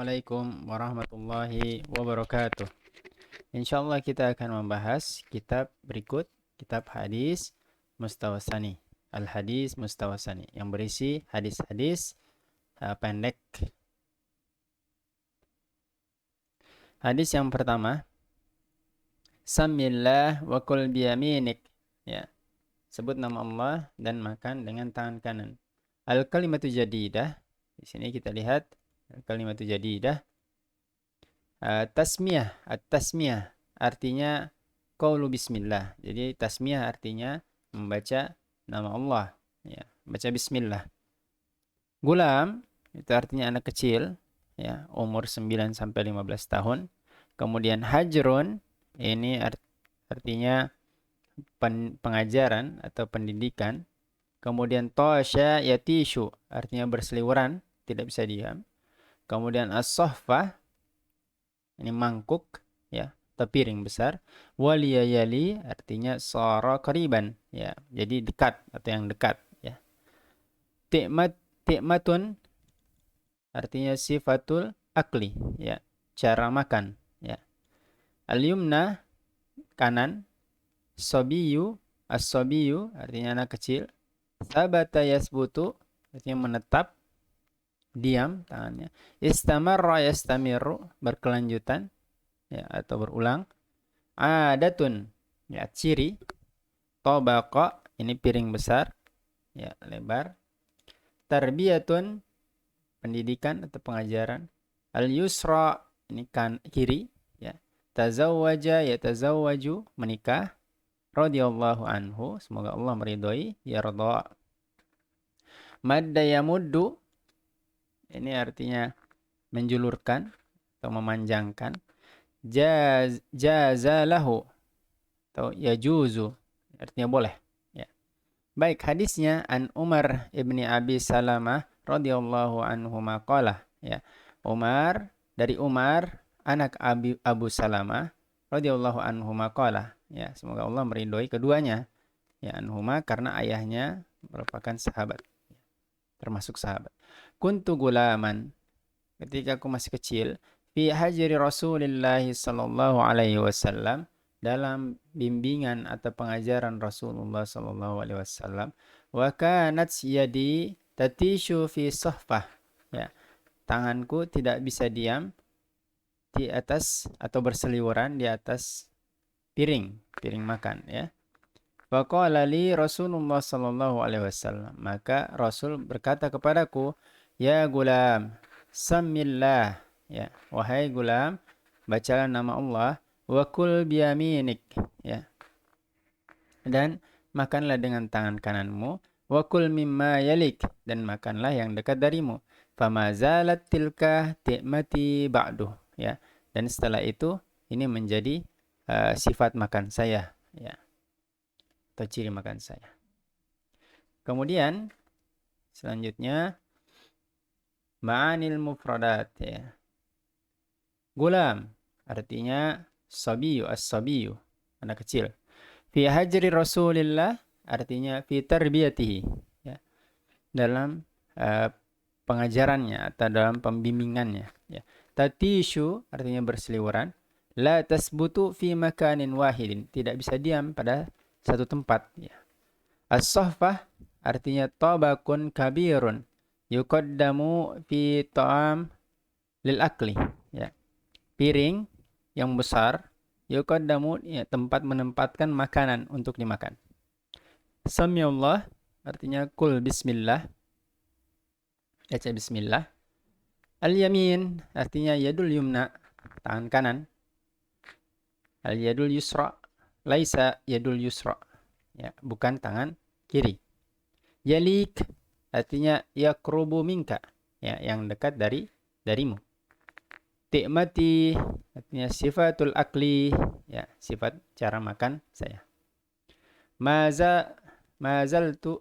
Assalamualaikum warahmatullahi wabarakatuh. Insyaallah kita akan membahas kitab berikut, kitab hadis Mustawasani. Al-Hadis Mustawasani yang berisi hadis-hadis pendek. Hadis yang pertama, Samillah wa kul biyaminik. Ya. Sebut nama Allah dan makan dengan tangan kanan. Al-kalimatu jadidah. Di sini kita lihat al-kalimatu jadidah. Tasmiyah, at-tasmiyah artinya qaulu bismillah. Jadi tasmiyah artinya membaca nama Allah, ya, baca bismillah. Gulam itu artinya anak kecil, ya, umur 9 sampai 15 tahun. Kemudian hajrun ini artinya pengajaran atau pendidikan. Kemudian tasya yatishu artinya berseliweran, tidak bisa diam. Kemudian as-sohfah ini mangkuk, ya, atau piring besar. Waliyayali artinya sara qariban, ya, jadi dekat atau yang dekat, ya. Ti'matun artinya sifatul akli, ya, cara makan, ya. Al-yumna kanan, sobiyu, as-sobiyu artinya anak kecil. Sabata yasbutu artinya menetap, diam tangannya. Istamarra yastamiru berkelanjutan, ya, atau berulang. Adatun, ya, ciri. Tobaqa ini piring besar, ya, lebar. Tarbiyatun pendidikan atau pengajaran. Al yusra ini kan kiri, ya. Tazawwaja yatazawwaju menikah. Radhiyallahu anhu semoga Allah meridhoi, yarda. Madda yamuddu ini artinya menjulurkan atau memanjangkan. Jazalahu atau yajuzu artinya boleh, ya. Baik, hadisnya an Umar ibni Abi Salamah radhiyallahu anhu maqalah, ya. Dari Umar anak Abu Salamah radhiyallahu anhu maqalah, ya, semoga Allah meridhoi keduanya, ya, anhuma karena ayahnya merupakan sahabat, termasuk sahabat. Kuntu gulaman ketika aku masih kecil, fi hajri Rasulillah sallallahu alaihi wasallam dalam bimbingan atau pengajaran Rasulullah sallallahu alaihi wasallam, wa kanat yadi tatishu fi sahfah, ya, tanganku tidak bisa diam di atas atau berseliweran di atas piring makan, ya. Faqala li Rasulullah sallallahu alaihi wasallam, maka Rasul berkata kepadaku, ya gulam, samillah, ya, wahai gulam, bacalah nama Allah, wa kul biyaminik, ya, dan makanlah dengan tangan kananmu, wa kul mimma yalik, dan makanlah yang dekat darimu. Fama zalat tilka ti'mati ba'du, ya, dan setelah itu ini menjadi sifat makan saya, ya, atau ciri makan saya. Kemudian selanjutnya ma'anil mufradat, ya. Gulam artinya sabiyu, as-sabiyu anak kecil. Fi hajri Rasulillah artinya fi tarbiyatihi, ya, dalam pengajarannya atau dalam pembimbingannya, ya. Tatishu artinya berseliweran. La tasbutu fi makanin wahidin, tidak bisa diam pada satu tempat, ya. As-sohfah artinya tabakun kabirun yuqaddamu fi ta'am lil akli, ya, piring yang besar, yuqaddamu, ya, tempat menempatkan makanan untuk dimakan. Samiallah artinya kul bismillah, baca bismillah. Al-yamin artinya yadul yumna, tangan kanan. Al-yadul yusra laisa yadul yusra, ya, bukan tangan kiri. Yalik artinya yaqrubu minka, ya, yang dekat darimu. Ti'mati artinya sifatul akli, ya, sifat cara makan saya.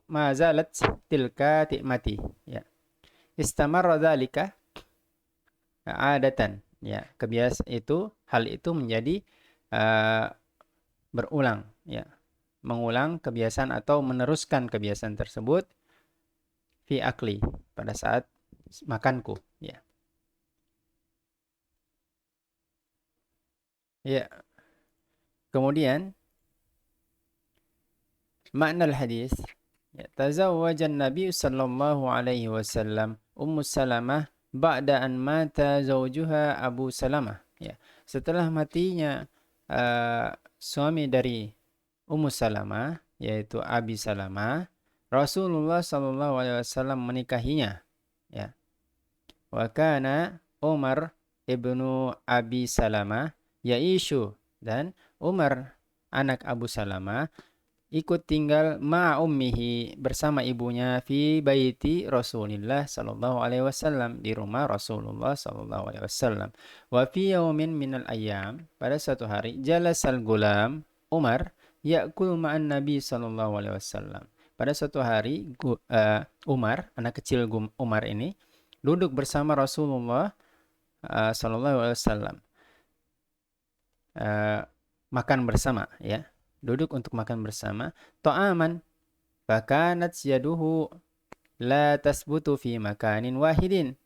Mazalat tilka ti'mati, ya. Istamarra dzalika adatan, ya, hal itu menjadi berulang, ya, mengulang kebiasaan atau meneruskan kebiasaan tersebut fi akli pada saat makanku, ya. Ya, kemudian makna hadis, ya, tazawwajan Nabi sallallahu alaihi wasallam Ummu Salamah ba'da an mata zawjuha Abu Salamah. Ya, setelah matinya suami dari Ummu Salamah yaitu Abi Salamah, Rasulullah sallallahu alaihi wasallam menikahinya. Ya. Wa kana Umar ibnu Abi Salamah yaisu, dan Umar anak Abu Salamah ikut tinggal ummihi bersama ibunya fi baiti Rasulullah sallallahu alaihi wasallam, di rumah Rasulullah sallallahu alaihi wasallam. Wa fi yaumin minal ayyam, pada suatu hari, jalasal gulam Umar ya'kul ma'an Nabi sallallahu alaihi wasallam. Pada suatu hari Umar, anak kecil Umar ini duduk bersama Rasulullah sallallahu alaihi wasallam. Makan bersama, ya. Duduk untuk makan bersama. Ta'aman fakanat yaduhu la tasbutu fi makanin wahidin.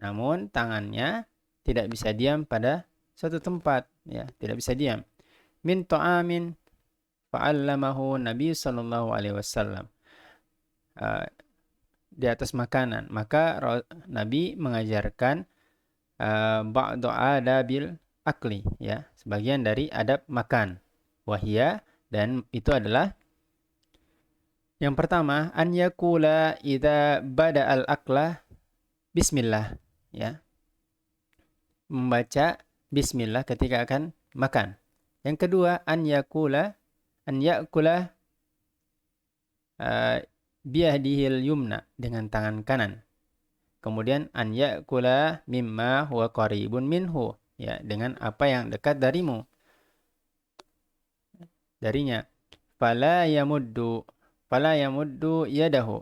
Namun tangannya tidak bisa diam pada suatu tempat, ya, tidak bisa diam. Min ta'amin fa'allamahu Nabi sallallahu alaihi wasallam. Di atas makanan, maka Nabi mengajarkan ba'du adabil akli, ya, sebagian dari adab makan. Wahia, dan itu adalah yang pertama, an yakula idza bada al akla bismillah, ya, membaca bismillah ketika akan makan. Yang kedua, an yakula biyadihil yumna, dengan tangan kanan. Kemudian an yakula mimma huwa qaribun minhu, ya, dengan apa yang dekat darinya. Fala yamuddu yadahu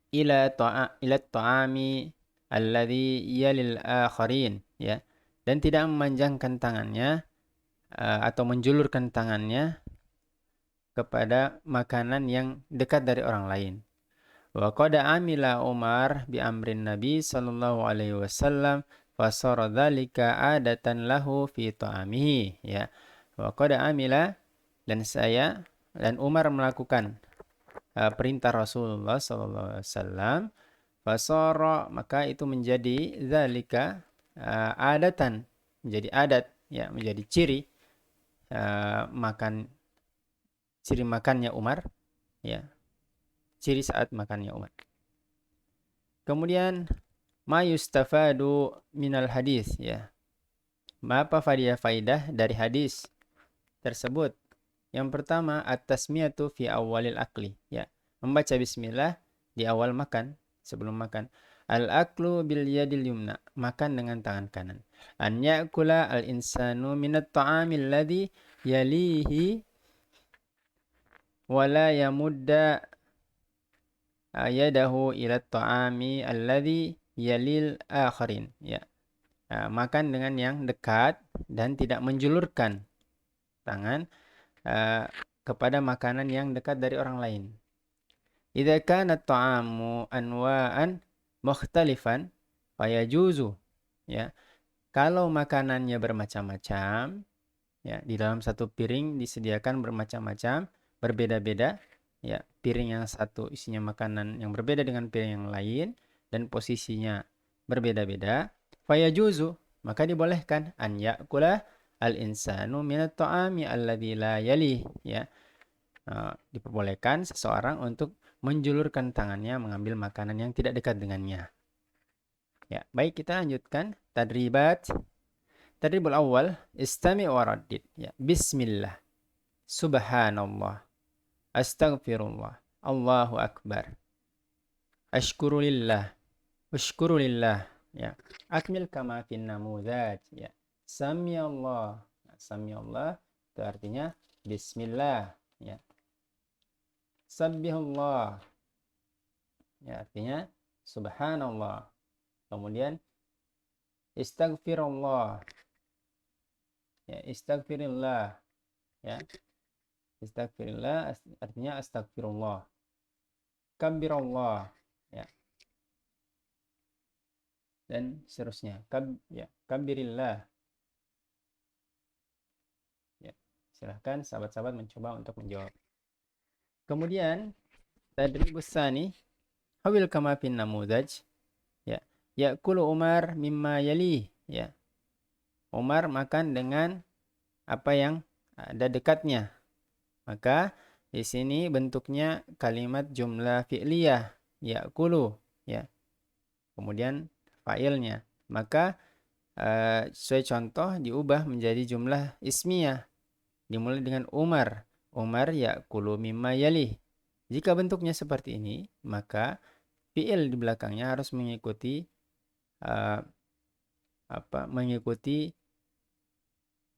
ila ta'ami alladhi yalil akharin, ya, dan tidak memanjangkan tangannya atau menjulurkan tangannya kepada makanan yang dekat dari orang lain. Wa qad amila Umar bi amrin Nabi sallallahu alaihi wasallam fasara dzalika adatan lahu fi ta'amihi, ya. Wa qad amila, dan Umar melakukan perintah Rasulullah sallallahu alaihi wasallam, fasara, maka itu menjadi dzalika adatan, menjadi adat, ya, menjadi ciri makannya Umar, ya, ciri saat makannya Umar. Kemudian ma yustafadu minal hadis, ya, apa faidah dari hadis tersebut? Yang pertama, at-tasmiyatu fi awalil akli, ya, membaca bismillah di awal makan, sebelum makan. Al-aklu bil yadil yumna, makan dengan tangan kanan. An ya'kula al-insanu minat ta'amil ladhi yalihi wala yamudda yadahu ila ta'ami alladhi yalil akharin, ya. Makan dengan yang dekat dan tidak menjulurkan tangan kepada makanan yang dekat dari orang lain. Idza kana ta'amu anwa'an mukhtalifan fayajuzu, ya. Kalau makanannya bermacam-macam, ya, di dalam satu piring disediakan bermacam-macam, berbeda-beda, ya, piring yang satu isinya makanan yang berbeda dengan piring yang lain dan posisinya berbeda-beda, fayajuzu, maka dibolehkan an ya'kula al-insanu minat ta'ami alladzi la yalih, ya. Diperbolehkan seseorang untuk menjulurkan tangannya mengambil makanan yang tidak dekat dengannya. Ya, baik, kita lanjutkan tadribul awal, istami' wa raddid, ya. Bismillah, subhanallah, astaghfirullah, Allahu akbar, ashkurulillah, ushkurulillah, ya. Akmil kama fin namudaj, ya. Samiallah, samiallah itu artinya bismillah, ya. Sabbihullah, ya, artinya subhanallah. Kemudian istaghfirullah, ya, istaghfirillah, ya. Istaghfirillah artinya astagfirullah. Kabbirullah, ya. dan seterusnya. Kabirillah. Ya, silahkan sahabat-sahabat mencoba untuk menjawab. Kemudian tadribus tsani hawil kama fin namudaj. Ya, ya'kulu Umar mimma yali. Ya. Umar makan dengan apa yang ada dekatnya. Maka di sini bentuknya kalimat jumlah fi'liyah, ya'kulu, ya. Kemudian fa'ilnya. Maka sesuai contoh diubah menjadi jumlah ismiyah. Dimulai dengan Umar. Umar ya'kulu mimma yalih. Jika bentuknya seperti ini, maka fi'il di belakangnya harus mengikuti mengikuti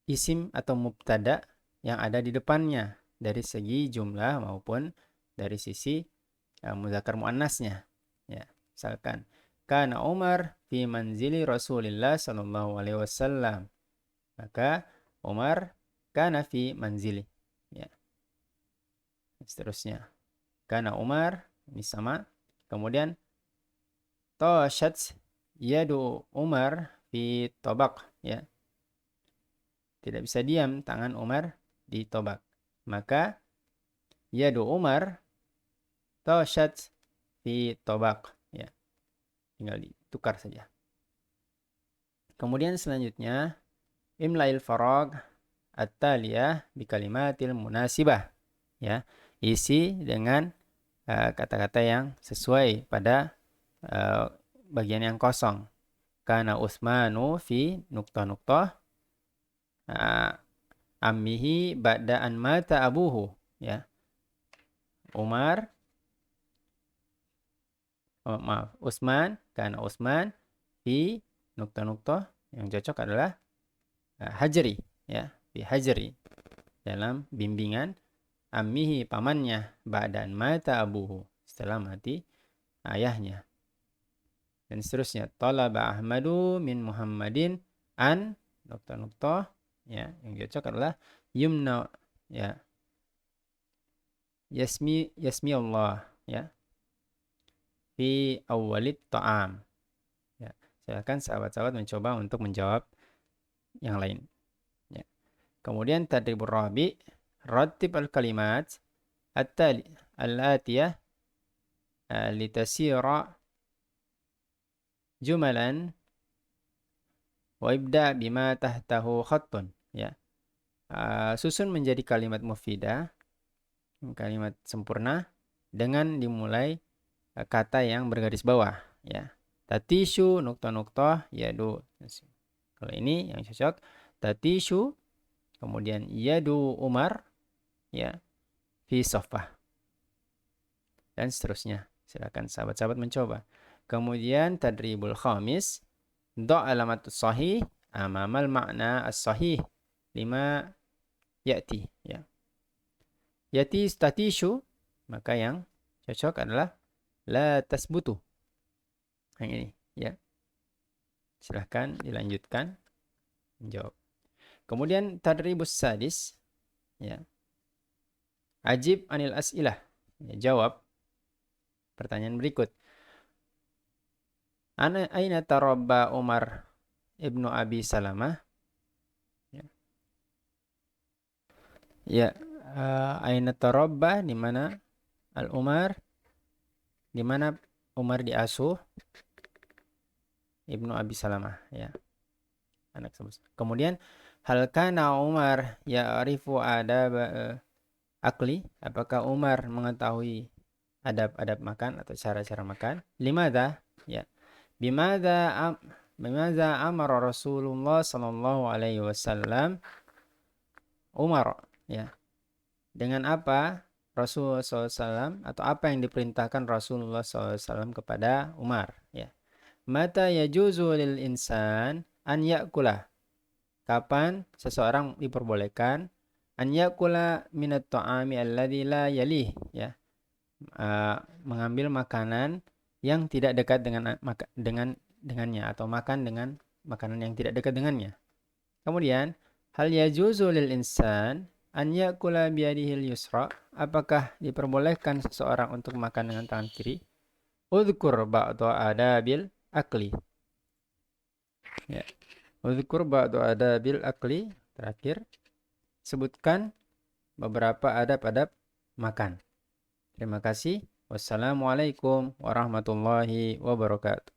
isim atau mubtada yang ada di depannya dari segi jumlah maupun dari sisi muzakkar muannasnya. Ya, misalkan kana Umar fi manzili Rasulillah sallallahu alaihi wasallam. Maka Umar kana fi manzili. Ya. Seterusnya. Kana Umar ini sama. Kemudian tashat yadu Umar fi tabaq, ya. Tidak bisa diam tangan Umar di tobak. Maka yadu Umar tashat fi tobak. Ya. Tinggal ditukar saja. Kemudian selanjutnya imla'il farag at-taliyah bi kalimatil munasibah. Ya. Isi dengan kata-kata yang sesuai pada bagian yang kosong. Kana Utsmanu fi nuqtah-nuqtah ammihi ba'da an mata abuhu, ya. Umar Utsman, karena Utsman fi nukta-nukta yang cocok adalah hajri, ya, fi hajri, dalam bimbingan ammihi, pamannya, ba'da an mata abuhu, setelah mati ayahnya. Dan seterusnya, talaba Ahmadu min Muhammadin an nukta-nukta, ya, yang cocok adalah yumna, ya, yasmi Allah, ya, fi awwalid ta'am. Ya, silakan sahabat-sahabat mencoba untuk menjawab yang lain. Ya. Kemudian tadribur rabi, rattib al-kalimat al-atiyah litasira jumalan wa ibda bima tahtahu khattun, ya. Susun menjadi kalimat mufidah, kalimat sempurna dengan dimulai kata yang bergaris bawah, ya. Tatishu nukta-nukta yadu. Kalau ini yang cocok tatishu, kemudian yadu Umar, ya, fi soffah, dan seterusnya. Silakan sahabat-sahabat mencoba. Kemudian tadribul khamis, do' alamatus sahih amamal makna as-sahih lima ya'ti, ya. Yati tatishu, maka yang cocok adalah la tasbutu. Yang ini, ya. Silahkan dilanjutkan menjawab. Kemudian tadribus sadis, ya. Ajib anil as'ilah. Ya, jawab pertanyaan berikut. Aina tarabba Umar ibnu Abi Salamah? Ya. Ya, aina tarabba, di mana al-Umar, di mana Umar diasuh Ibnu Abi Salamah, ya, anak sebut. Kemudian hal kana Umar ya'rifu adab akli, apakah Umar mengetahui adab-adab makan atau cara-cara makan? Limadha, ya, bimadha amara Rasulullah sallallahu alaihi wasallam Umar, ya, dengan apa Rasulullah SAW atau apa yang diperintahkan Rasulullah SAW kepada Umar, ya. Mata yajuzu lil insan an ya'kula. Kapan seseorang diperbolehkan an ya'kula minat ta'ami alladhi la yalih, ya. Mengambil makanan yang tidak dekat dengannya atau makan dengan makanan yang tidak dekat dengannya. Kemudian hal yajuzu lil insan an ya'kula biyadihil yusra. Apakah diperbolehkan seseorang untuk makan dengan tangan kiri? Udhkur ba'da adabil akli. Ya. Udhkur ba'du adabil akli. Terakhir, sebutkan beberapa adab-adab makan. Terima kasih. Wassalamualaikum warahmatullahi wabarakatuh.